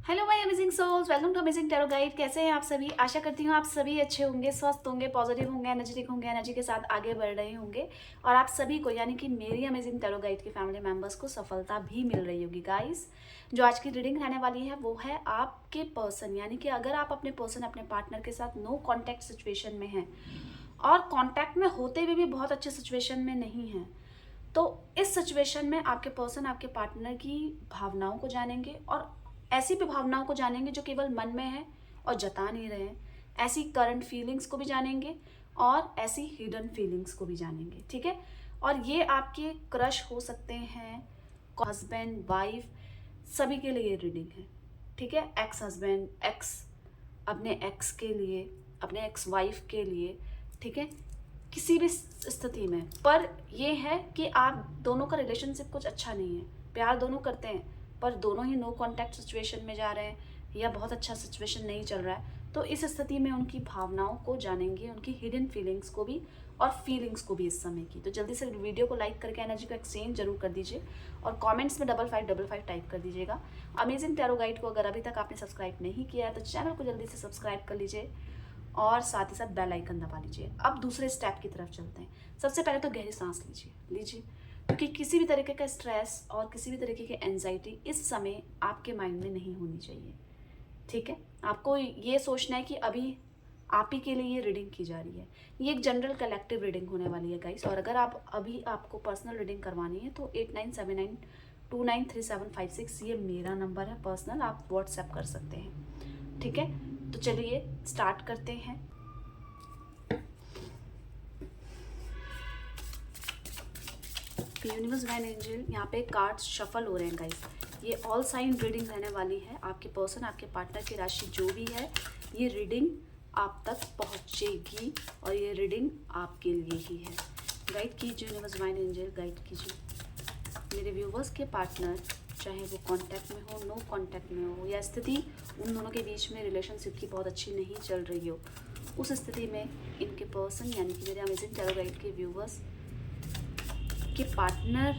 Hello my amazing souls, welcome to amazing tarot guide. कैसे हैं आप सभी? आशा करती हूँ आप सभी अच्छे होंगे, स्वस्थ होंगे, पॉजिटिव होंगे, एनर्जेटिक होंगे, एनर्जी के साथ आगे बढ़ रहे होंगे और आप सभी को यानी कि मेरी अमेजिंग टैरो गाइड की फैमिली मेंबर्स को सफलता भी मिल रही होगी। गाइस, जो आज की रीडिंग रहने वाली है वो है आपके पर्सन, यानी कि अगर आप अपने पर्सन, अपने पार्टनर के साथ नो कॉन्टैक्ट सिचुएशन में हैं और कॉन्टैक्ट में होते हुए भी बहुत अच्छे सिचुएशन में नहीं हैं, तो इस सिचुएशन में आपके पर्सन आपके पार्टनर की भावनाओं को जानेंगे और ऐसी भी भावनाओं को जानेंगे जो केवल मन में है और जता नहीं रहे हैं। ऐसी करंट फीलिंग्स को भी जानेंगे और ऐसी हिडन फीलिंग्स को भी जानेंगे। ठीक है, और ये आपके क्रश हो सकते हैं, हस्बैंड, वाइफ, सभी के लिए ये रीडिंग है। ठीक है, एक्स हस्बैंड, एक्स अपने एक्स के लिए, अपने एक्स वाइफ के लिए। ठीक है, किसी भी स्थिति में, पर यह है कि आप दोनों का रिलेशनशिप कुछ अच्छा नहीं है। प्यार दोनों करते हैं पर दोनों ही नो कांटेक्ट सिचुएशन में जा रहे हैं या बहुत अच्छा सिचुएशन नहीं चल रहा है। तो इस स्थिति में उनकी भावनाओं को जानेंगे, उनकी हिडन फीलिंग्स को भी और फीलिंग्स को भी इस समय की। तो जल्दी से वीडियो को लाइक करके एनर्जी को एक्सचेंज जरूर कर दीजिए और कमेंट्स में 5555 टाइप कर दीजिएगा। अमेजिंग टैरो गाइड को अगर अभी तक आपने सब्सक्राइब नहीं किया है तो चैनल को जल्दी से सब्सक्राइब कर लीजिए और साथ ही साथ बेल आइकन दबा लीजिए। अब दूसरे स्टेप की तरफ चलते हैं। सबसे पहले तो गहरी सांस लीजिए, क्योंकि किसी भी तरीके का स्ट्रेस और किसी भी तरीके की एंजाइटी इस समय आपके माइंड में नहीं होनी चाहिए। ठीक है, आपको ये सोचना है कि अभी आप ही के लिए ये रीडिंग की जा रही है। ये एक जनरल कलेक्टिव रीडिंग होने वाली है गाइस। और अगर आप अभी आपको पर्सनल रीडिंग करवानी है तो 8979293756 ये मेरा नंबर है पर्सनल, आप व्हाट्सएप कर सकते हैं। ठीक है, तो चलिए स्टार्ट करते हैं। यूनिवर्स डिवाइन एंजल, यहाँ पे कार्ड्स शफल हो रहे हैं गाइस। ये ऑल साइन रीडिंग रहने वाली है। आपके पर्सन, आपके पार्टनर की राशि जो भी है, ये रीडिंग आप तक पहुँचेगी और ये रीडिंग आपके लिए ही है। गाइड कीजिए यूनिवर्स डिवाइन एंजल, गाइड कीजिए मेरे व्यूवर्स के पार्टनर, चाहे वो कांटेक्ट में हो, नो कांटेक्ट में हो, या स्थिति उन दोनों के बीच में रिलेशनशिप की बहुत अच्छी नहीं चल रही हो, उस स्थिति में इनके पर्सन यानी कि मेरे अमेजिंग टैरो गाइड के व्यूवर्स के पार्टनर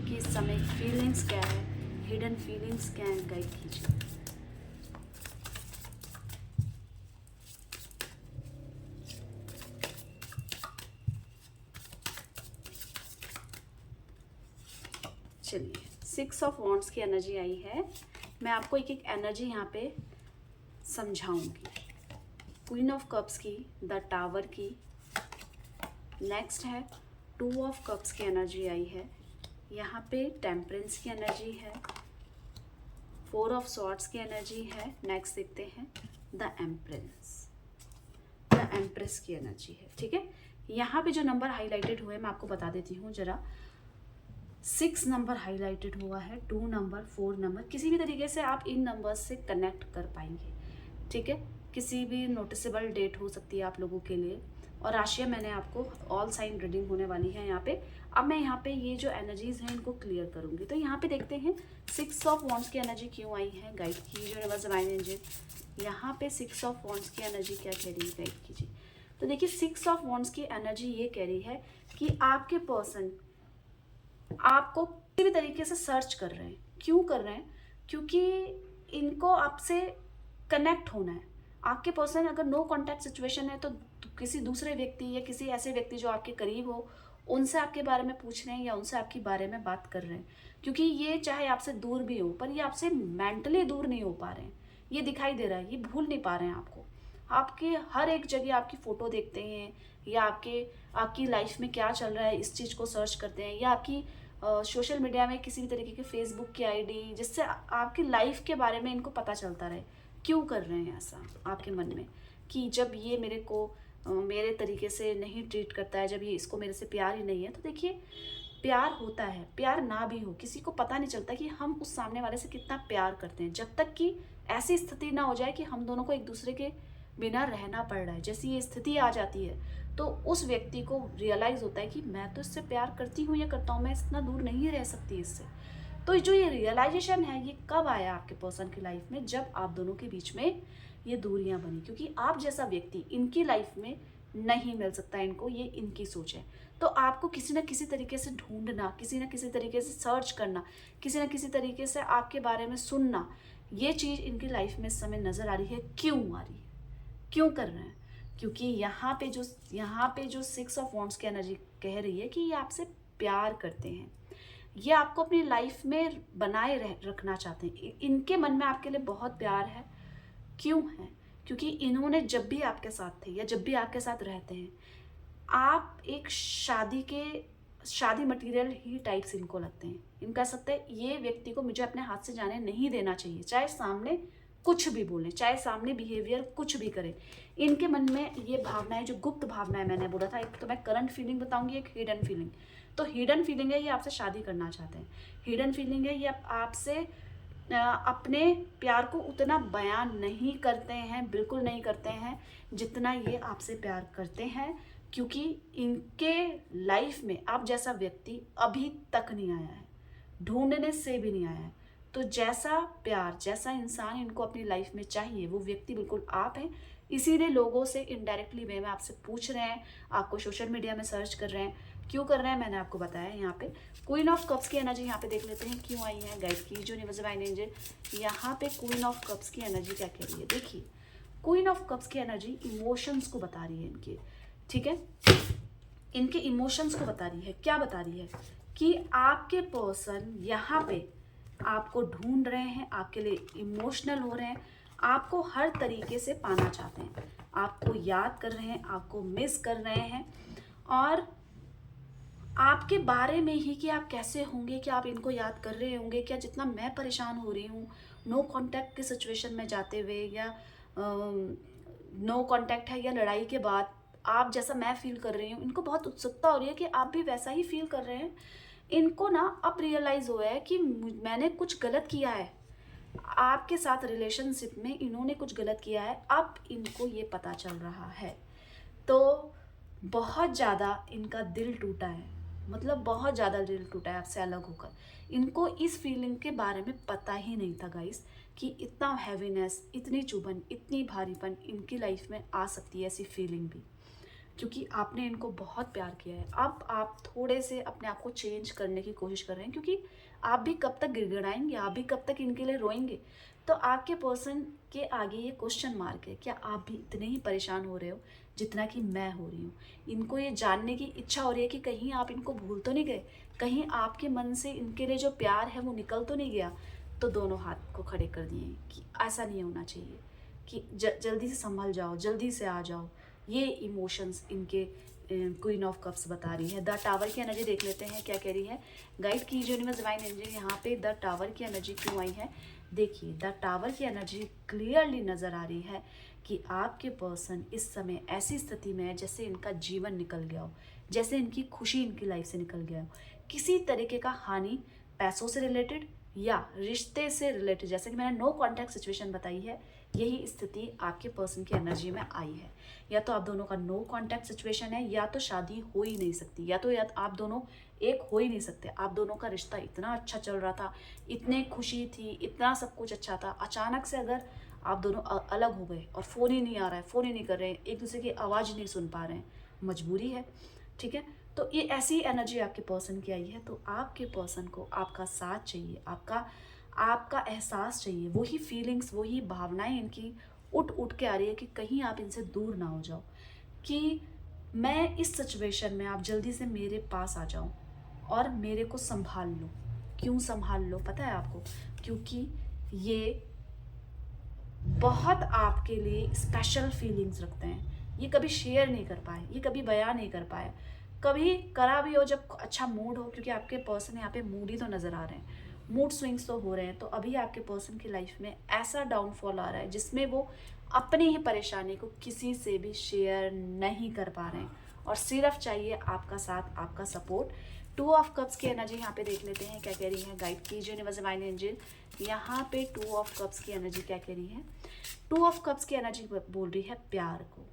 की इस समय फीलिंग्स क्या है, हिडन फीलिंग्स क्या है, गाइड कीजिए। चलिए, 6 ऑफ वॉन्ड्स की एनर्जी आई है। मैं आपको एक एक एनर्जी यहाँ पे समझाऊंगी। क्वीन ऑफ कप्स की, द टावर की, नेक्स्ट है 2 ऑफ कप्स की एनर्जी आई है। यहाँ पे टेम्परेंस की एनर्जी है, 4 ऑफ सॉर्ड्स की एनर्जी है। नेक्स्ट देखते हैं द एम्प्रेस की एनर्जी है। ठीक है, यहाँ पे जो नंबर हाईलाइटेड हुए मैं आपको बता देती हूँ जरा। 6 नंबर हाईलाइटेड हुआ है, 2 नंबर, 4 नंबर, किसी भी तरीके से आप इन नंबर्स से कनेक्ट कर पाएंगे। ठीक है, किसी भी नोटिसेबल डेट हो सकती है आप लोगों के लिए। और राशियाँ मैंने आपको ऑल साइन रीडिंग होने वाली है यहाँ पे। अब मैं यहाँ पे ये जो एनर्जीज हैं इनको क्लियर करूँगी। तो यहाँ पे देखते हैं 6 ऑफ वॉन्ड्स की एनर्जी क्यों आई है, गाइड कीजिए यूनिवर्स डिवाइन एंजल। यहाँ पे 6 ऑफ वॉन्ड्स की एनर्जी क्या कह रही है, गाइड कीजिए। तो देखिए 6 ऑफ वॉन्ड्स की एनर्जी ये कह रही है कि आपके पर्सन आपको किसी भी तरीके से सर्च कर रहे हैं। क्यों कर रहे हैं? क्योंकि इनको आपसे कनेक्ट होना है। आपके पर्सन अगर नो कांटेक्ट सिचुएशन है तो किसी दूसरे व्यक्ति या किसी ऐसे व्यक्ति जो आपके करीब हो, उनसे आपके बारे में पूछ रहे हैं या उनसे आपके बारे में बात कर रहे हैं। क्योंकि ये चाहे आपसे दूर भी हो पर ये आपसे मेंटली दूर नहीं हो पा रहे हैं, ये दिखाई दे रहा है, ये भूल नहीं पा रहे हैं आपको। आपके हर एक जगह आपकी फ़ोटो देखते हैं या आपकी लाइफ में क्या चल रहा है इस चीज़ को सर्च करते हैं, या आपकी सोशल मीडिया में किसी भी तरीके के फेसबुक की आईडी, जिससे आपकी लाइफ के बारे में इनको पता चलता रहे। क्यों कर रहे हैं ऐसा आपके मन में कि जब ये मेरे को मेरे तरीके से नहीं ट्रीट करता है, जब ये इसको मेरे से प्यार ही नहीं है। तो देखिए, प्यार होता है, प्यार ना भी हो, किसी को पता नहीं चलता कि हम उस सामने वाले से कितना प्यार करते हैं, जब तक कि ऐसी स्थिति ना हो जाए कि हम दोनों को एक दूसरे के बिना रहना पड़ रहा है। जैसी ये स्थिति आ जाती है तो उस व्यक्ति को रियलाइज़ होता है कि मैं तो इससे प्यार करती हूँ या करता हूँ, मैं इतना दूर नहीं रह सकती इससे। तो जो ये रियलाइजेशन है ये कब आया आपके पर्सन की लाइफ में? जब आप दोनों के बीच में ये दूरियां बनी, क्योंकि आप जैसा व्यक्ति इनकी लाइफ में नहीं मिल सकता इनको, ये इनकी सोच है। तो आपको किसी न किसी तरीके से ढूंढना, किसी न किसी तरीके से सर्च करना, किसी न किसी तरीके से आपके बारे में सुनना, ये चीज़ इनकी लाइफ में इस समय नज़र आ रही है। क्यों आ रही है, क्यों कर रहे हैं? क्योंकि यहाँ पे जो 6 ऑफ वॉन्ड्स की एनर्जी कह रही है कि ये आपसे प्यार करते हैं, ये आपको अपनी लाइफ में बनाए रखना चाहते हैं। इनके मन में आपके लिए बहुत प्यार है। क्यों है? क्योंकि इन्होंने जब भी आपके साथ थे या जब भी आपके साथ रहते हैं, आप एक शादी मटेरियल ही टाइप्स इनको लगते हैं। इनका सकता है ये व्यक्ति को मुझे अपने हाथ से जाने नहीं देना चाहिए, चाहे सामने कुछ भी बोले, चाहे सामने बिहेवियर कुछ भी करे। इनके मन में ये भावनाएं, जो गुप्त भावनाएं मैंने बोला था, एक तो मैं करंट फीलिंग बताऊंगी, एक हिडन फीलिंग। तो हिडन फीलिंग है ये आपसे शादी करना चाहते हैं। हिडन फीलिंग है ये आपसे अपने प्यार को उतना बयान नहीं करते हैं, बिल्कुल नहीं करते हैं जितना ये आपसे प्यार करते हैं, क्योंकि इनके लाइफ में आप जैसा व्यक्ति अभी तक नहीं आया है, ढूंढने से भी नहीं आया है। तो जैसा प्यार, जैसा इंसान इनको अपनी लाइफ में चाहिए, वो व्यक्ति बिल्कुल आप हैं। इसीलिए लोगों से इनडायरेक्टली वे में आपसे पूछ रहे हैं, आपको सोशल मीडिया में सर्च कर रहे हैं। क्यों कर रहे हैं मैंने आपको बताया। यहाँ पे क्वीन ऑफ कप्स की एनर्जी यहाँ पे देख लेते हैं क्यों आई है। गाइड की जो यूनिवर्सल डिवाइन एंजल, यहाँ पे क्वीन ऑफ कप्स की एनर्जी क्या कह रही है। देखिए, क्वीन ऑफ कप्स की एनर्जी इमोशंस को बता रही है इनके, ठीक है, इनके इमोशंस को बता रही है। क्या बता रही है कि आपके पर्सन यहाँ पे आपको ढूंढ रहे हैं, आपके लिए इमोशनल हो रहे हैं, आपको हर तरीके से पाना चाहते हैं, आपको याद कर रहे हैं, आपको मिस कर रहे हैं, और आपके बारे में ही कि आप कैसे होंगे, कि आप इनको याद कर रहे होंगे क्या, जितना मैं परेशान हो रही हूँ नो कांटेक्ट की सिचुएशन में जाते हुए, या नो कांटेक्ट है या लड़ाई के बाद आप जैसा मैं फील कर रही हूँ। इनको बहुत उत्सुकता हो रही है कि आप भी वैसा ही फील कर रहे हैं। इनको ना अब रियलाइज़ हुआ है कि मैंने कुछ गलत किया है, आपके साथ रिलेशनशिप में इन्होंने कुछ गलत किया है, अब इनको ये पता चल रहा है। तो बहुत ज़्यादा इनका दिल टूटा है, मतलब बहुत ज़्यादा दिल टूटा है आपसे अलग होकर। इनको इस फीलिंग के बारे में पता ही नहीं था गाइस, कि इतना हैवीनेस, इतनी चुभन, इतनी भारीपन इनकी लाइफ में आ सकती है, ऐसी फीलिंग भी, क्योंकि आपने इनको बहुत प्यार किया है। अब आप थोड़े से अपने आप को चेंज करने की कोशिश कर रहे हैं, क्योंकि आप भी कब तक गिड़गिड़ाएंगे, आप भी कब तक इनके लिए रोएंगे। तो आपके पर्सन के आगे ये क्वेश्चन मार्क है, क्या आप भी इतने ही परेशान हो रहे हो जितना कि मैं हो रही हूँ। इनको ये जानने की इच्छा हो रही है कि कहीं आप इनको भूल तो नहीं गए, कहीं आपके मन से इनके लिए जो प्यार है वो निकल तो नहीं गया। तो दोनों हाथ को खड़े कर दिए कि ऐसा नहीं होना चाहिए, कि जल्दी से संभल जाओ, जल्दी से आ जाओ। ये इमोशंस इनके क्वीन ऑफ कप्स बता रही है। द टावर की एनर्जी देख लेते हैं क्या कह रही है। गाइड की जो यूनिवर्स डिवाइन एनर्जी, यहाँ पे द टावर की एनर्जी क्यों आई है। देखिए, द टावर की एनर्जी क्लियरली नज़र आ रही है कि आपके पर्सन इस समय ऐसी स्थिति में है जैसे इनका जीवन निकल गया हो, जैसे इनकी खुशी इनकी लाइफ से निकल गया हो। किसी तरीके का हानि, पैसों से रिलेटेड या रिश्ते से रिलेटेड, जैसे कि मैंने नो कॉन्टैक्ट सिचुएशन बताई है, यही स्थिति आपके पर्सन की एनर्जी में आई है। या तो आप दोनों का नो कॉन्टैक्ट सिचुएशन है, या तो शादी हो ही नहीं सकती, या तो आप दोनों एक हो ही नहीं सकते। आप दोनों का रिश्ता इतना अच्छा चल रहा था, इतने खुशी थी, इतना सब कुछ अच्छा था, अचानक से अगर आप दोनों अलग हो गए और फ़ोन ही नहीं आ रहा है, फ़ोन ही नहीं कर रहे हैं, एक दूसरे की आवाज़ नहीं सुन पा रहे हैं, मजबूरी है, ठीक है। तो ये ऐसी एनर्जी आपके पर्सन की आई है। तो आपके पर्सन को आपका साथ चाहिए, आपका एहसास चाहिए, वही फीलिंग्स, वही भावनाएं इनकी उठ उठ के आ रही है कि कहीं आप इनसे दूर ना हो जाओ, कि मैं इस सिचुएशन में आप जल्दी से मेरे पास आ जाओ और मेरे को संभाल लो। क्यों संभाल लो पता है आपको, क्योंकि ये बहुत आपके लिए स्पेशल फीलिंग्स रखते हैं। ये कभी शेयर नहीं कर पाए, ये कभी बयां नहीं कर पाए, कभी करा भी हो जब अच्छा मूड हो, क्योंकि आपके पर्सन यहाँ पे मूडी तो नज़र आ रहे हैं, मूड स्विंग्स तो हो रहे हैं। तो अभी आपके पर्सन की लाइफ में ऐसा डाउनफॉल आ रहा है जिसमें वो अपनी ही परेशानी को किसी से भी शेयर नहीं कर पा रहे हैं, और सिर्फ चाहिए आपका साथ, आपका सपोर्ट। 2 ऑफ कप्स की एनर्जी यहाँ पे देख लेते हैं क्या कह रही है। गाइड कीजिए यूनिवर्स डिवाइन एंजल, यहाँ पे 2 ऑफ कप्स की एनर्जी क्या कह रही है। 2 ऑफ कप्स की एनर्जी बोल रही है प्यार को,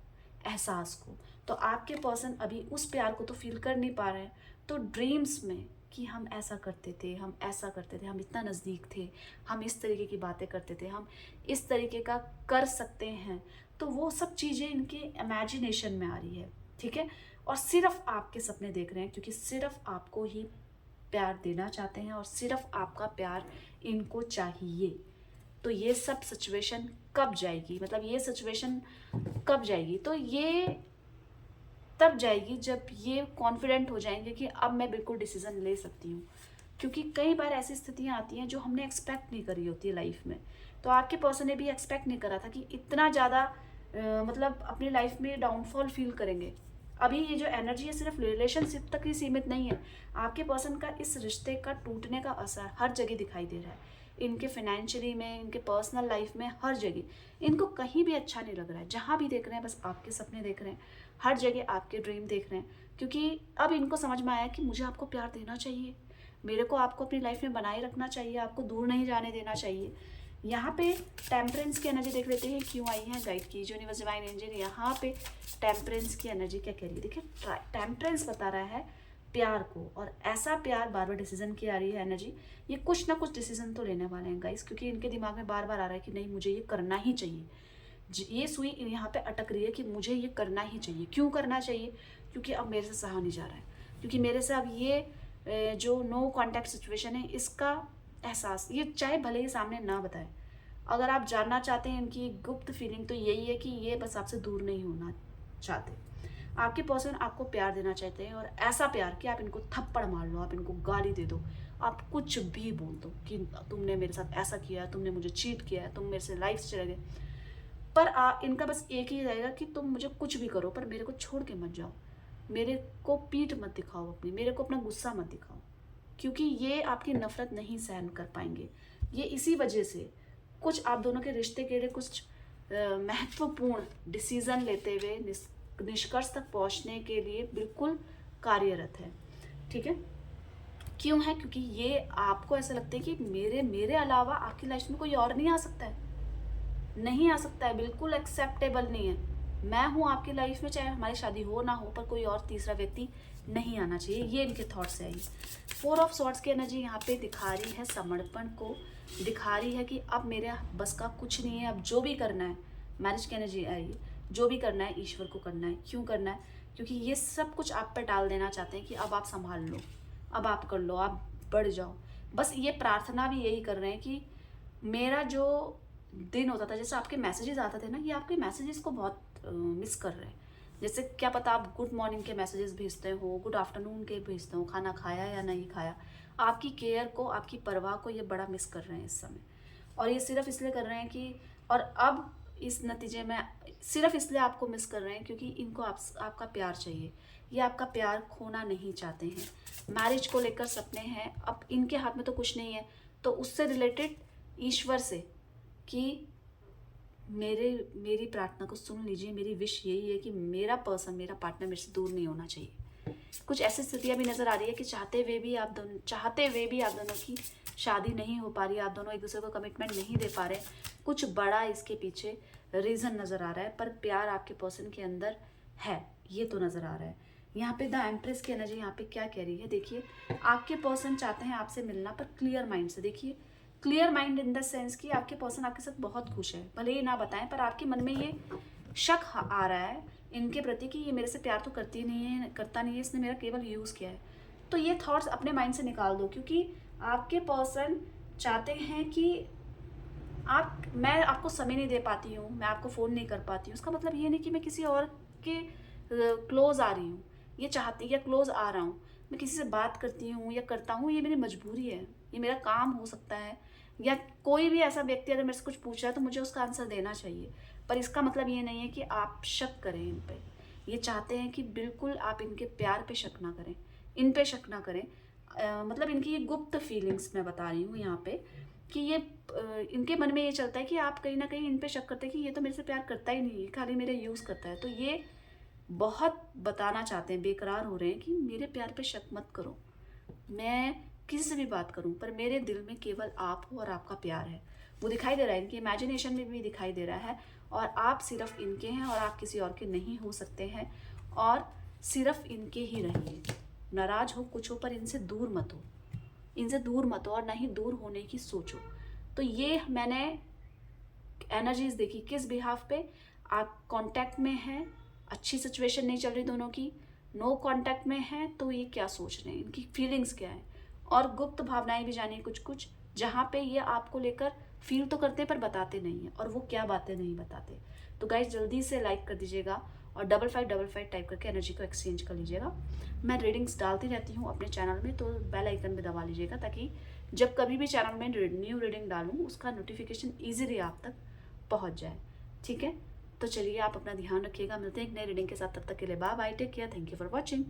एहसास को। तो आपके पर्सन अभी उस प्यार को तो फील कर नहीं पा रहे हैं। तो ड्रीम्स में कि हम ऐसा करते थे, हम ऐसा करते थे, हम इतना नज़दीक थे, हम इस तरीके की बातें करते थे, हम इस तरीके का कर सकते हैं, तो वो सब चीज़ें इनके इमेजिनेशन में आ रही है, ठीक है। और सिर्फ आपके सपने देख रहे हैं, क्योंकि सिर्फ आपको ही प्यार देना चाहते हैं और सिर्फ आपका प्यार इनको चाहिए। तो ये सब सिचुएशन कब जाएगी, मतलब ये सिचुएशन कब जाएगी, तो ये तब जाएगी जब ये कॉन्फिडेंट हो जाएंगे कि अब मैं बिल्कुल डिसीजन ले सकती हूँ। क्योंकि कई बार ऐसी स्थितियाँ आती हैं जो हमने एक्सपेक्ट नहीं करी होती है लाइफ में। तो आपके पर्सन ने भी एक्सपेक्ट नहीं करा था कि इतना ज़्यादा मतलब अपनी लाइफ में डाउनफॉल फील करेंगे। अभी ये जो एनर्जी है सिर्फ रिलेशनशिप तक ही सीमित नहीं है, आपके पर्सन का इस रिश्ते का टूटने का असर हर जगह दिखाई दे रहा है। इनके फाइनेंशियली में, इनके पर्सनल लाइफ में, हर जगह इनको कहीं भी अच्छा नहीं लग रहा है। जहाँ भी देख रहे हैं बस आपके सपने देख रहे हैं, हर जगह आपके ड्रीम देख रहे हैं। क्योंकि अब इनको समझ में आया कि मुझे आपको प्यार देना चाहिए, मेरे को आपको अपनी लाइफ में बनाए रखना चाहिए, आपको दूर नहीं जाने देना चाहिए। यहाँ पे टेम्परेंस की एनर्जी देख लेते हैं क्यों आई है, गाइड की यूनिवर्स डिवाइन एंजल। यहाँ पे टेम्परेंस की एनर्जी क्या कह रही है, देखिए टेम्परेंस बता रहा है प्यार को, और ऐसा प्यार बार बार डिसीजन की आ रही है एनर्जी। ये कुछ ना कुछ डिसीजन तो लेने वाले हैं गाइस, क्योंकि इनके दिमाग में बार बार आ रहा है कि नहीं मुझे ये करना ही चाहिए। ये सुई यहाँ पे अटक रही है कि मुझे ये करना ही चाहिए। क्यों करना चाहिए, क्योंकि अब मेरे से सहा नहीं जा रहा है, क्योंकि मेरे से अब ये जो नो कॉन्टैक्ट सिचुएशन है इसका एहसास, ये चाहे भले ही सामने ना बताए, अगर आप जानना चाहते हैं इनकी गुप्त फीलिंग तो यही है कि ये बस आपसे दूर नहीं होना चाहते। आपके पर्सन आपको प्यार देना चाहते हैं, और ऐसा प्यार कि आप इनको थप्पड़ मार लो, आप इनको गाली दे दो, आप कुछ भी बोल दो कि तुमने मेरे साथ ऐसा किया, तुमने मुझे चीट किया है, तुम मेरे से लाइफ से चले गए। पर इनका बस एक ही रहेगा कि तुम मुझे कुछ भी करो पर मेरे को छोड़ के मत जाओ, मेरे को पीठ मत दिखाओ अपनी, मेरे को अपना गुस्सा मत दिखाओ, क्योंकि ये आपकी नफरत नहीं सहन कर पाएंगे। ये इसी वजह से कुछ आप दोनों के रिश्ते के लिए कुछ महत्वपूर्ण डिसीजन लेते हुए निष्कर्ष तक पहुंचने के लिए बिल्कुल कार्यरत है। ठीक है, क्यों है, क्योंकि ये आपको ऐसा लगता है कि मेरे अलावा आपकी लाइफ में कोई और नहीं आ सकता है, नहीं आ सकता है, बिल्कुल एक्सेप्टेबल नहीं है। मैं हूँ आपकी लाइफ में, चाहे हमारी शादी हो ना हो, पर कोई और तीसरा व्यक्ति नहीं आना चाहिए, ये इनके थॉट्स है। 4 ऑफ सॉर्ड्स की एनर्जी यहाँ पे दिखा रही है समर्पण को, दिखा रही है कि अब मेरे बस का कुछ नहीं है, अब जो भी करना है, मैरिज की एनर्जी आई है, जो भी करना है ईश्वर को करना है। क्यों करना है, क्योंकि ये सब कुछ आप पर डाल देना चाहते हैं कि अब आप संभाल लो, अब आप कर लो, आप बढ़ जाओ। बस ये प्रार्थना भी यही कर रहे हैं कि मेरा जो दिन होता था, जैसे आपके मैसेजेस आते थे ना, ये आपके मैसेजेस को बहुत मिस कर रहे हैं। जैसे क्या पता आप गुड मॉर्निंग के मैसेजेस भेजते हो, गुड आफ्टरनून के भेजते हो, खाना खाया या नहीं खाया, आपकी केयर को, आपकी परवाह को ये बड़ा मिस कर रहे हैं इस समय। और ये सिर्फ इसलिए कर रहे हैं कि, और अब इस नतीजे में सिर्फ इसलिए आपको मिस कर रहे हैं क्योंकि इनको आपका प्यार चाहिए, ये आपका प्यार खोना नहीं चाहते हैं। मैरिज को लेकर सपने हैं, अब इनके हाथ में तो कुछ नहीं है, तो उससे रिलेटेड ईश्वर से कि मेरी प्रार्थना को सुन लीजिए, मेरी विश यही है कि मेरा पर्सन, मेरा पार्टनर मेरे से दूर नहीं होना चाहिए। कुछ ऐसी स्थितियां भी नज़र आ रही है कि चाहते हुए भी आप दोनों की शादी नहीं हो पा रही, आप दोनों एक दूसरे को कमिटमेंट नहीं दे पा रहे, कुछ बड़ा इसके पीछे रीज़न नज़र आ रहा है, पर प्यार आपके पर्सन के अंदर है, ये तो नज़र आ रहा है। यहाँ पे द एम्प्रेस की एनर्जी यहाँ पे क्या कह रही है, देखिए आपके पर्सन चाहते हैं आपसे मिलना, पर क्लियर माइंड से। देखिए clear mind in the sense कि आपके पर्सन आपके साथ बहुत खुश है, भले ही ना बताएं, पर आपके मन में ये शक आ रहा है इनके प्रति कि ये मेरे से प्यार तो करता नहीं है, इसने मेरा केवल यूज़ किया है। तो ये थॉट्स अपने माइंड से निकाल दो, क्योंकि आपके पर्सन चाहते हैं कि मैं आपको समय नहीं दे पाती हूँ, मैं आपको फ़ोन नहीं कर पाती हूँ, उसका मतलब ये नहीं कि मैं किसी और के क्लोज आ रही हूँ, ये चाहती या क्लोज आ रहा हूँ, मैं किसी से बात करती हूँ या करता हूँ, ये मेरी मजबूरी है, ये मेरा काम हो सकता है, या कोई भी ऐसा व्यक्ति अगर मेरे से कुछ पूछ रहा है तो मुझे उसका आंसर देना चाहिए। पर इसका मतलब ये नहीं है कि आप शक करें इन पे, ये चाहते हैं कि बिल्कुल आप इनके प्यार पे शक ना करें, इन पे शक ना करें। मतलब इनकी ये गुप्त फीलिंग्स मैं बता रही हूँ यहाँ पे, कि ये इनके मन में ये चलता है कि आप कहीं ना कहीं इन पे शक करते हैं कि ये तो मेरे से प्यार करता ही नहीं है, खाली मेरा यूज़ करता है। तो ये बहुत बताना चाहते हैं, बेकरार हो रहे हैं कि मेरे प्यार पे शक मत करो, मैं किसी से भी बात करूं पर मेरे दिल में केवल आप हो और आपका प्यार है। वो दिखाई दे रहा है, इनकी इमेजिनेशन में भी दिखाई दे रहा है, और आप सिर्फ इनके हैं और आप किसी और के नहीं हो सकते हैं, और सिर्फ इनके ही रहिए। नाराज हो कुछ हो पर इनसे दूर मत हो, इनसे दूर मत हो, और ना ही दूर होने की सोचो। तो ये मैंने एनर्जीज देखी किस बिहाफ पे, आप कांटेक्ट में हैं, अच्छी सिचुएशन नहीं चल रही दोनों की, नो कांटेक्ट में है, तो ये क्या सोच रहे हैं, इनकी फीलिंग्स क्या है, और गुप्त भावनाएं भी जानी कुछ कुछ, जहाँ पे ये आपको लेकर फील तो करते हैं पर बताते नहीं हैं, और वो क्या बातें नहीं बताते। तो गाइज जल्दी से लाइक कर दीजिएगा और 5555 टाइप करके एनर्जी को एक्सचेंज कर लीजिएगा। मैं रीडिंग्स डालती रहती हूँ अपने चैनल में, तो बेल आइकन भी दबा लीजिएगा ताकि जब कभी भी चैनल में न्यू रीडिंग डालूँ उसका नोटिफिकेशन ईजिली आप तक पहुँच जाए। ठीक है, तो चलिए आप अपना ध्यान रखिएगा, मिलते हैं एक नए रीडिंग के साथ, तब तक के लिए bye bye, take care, thank you for watching.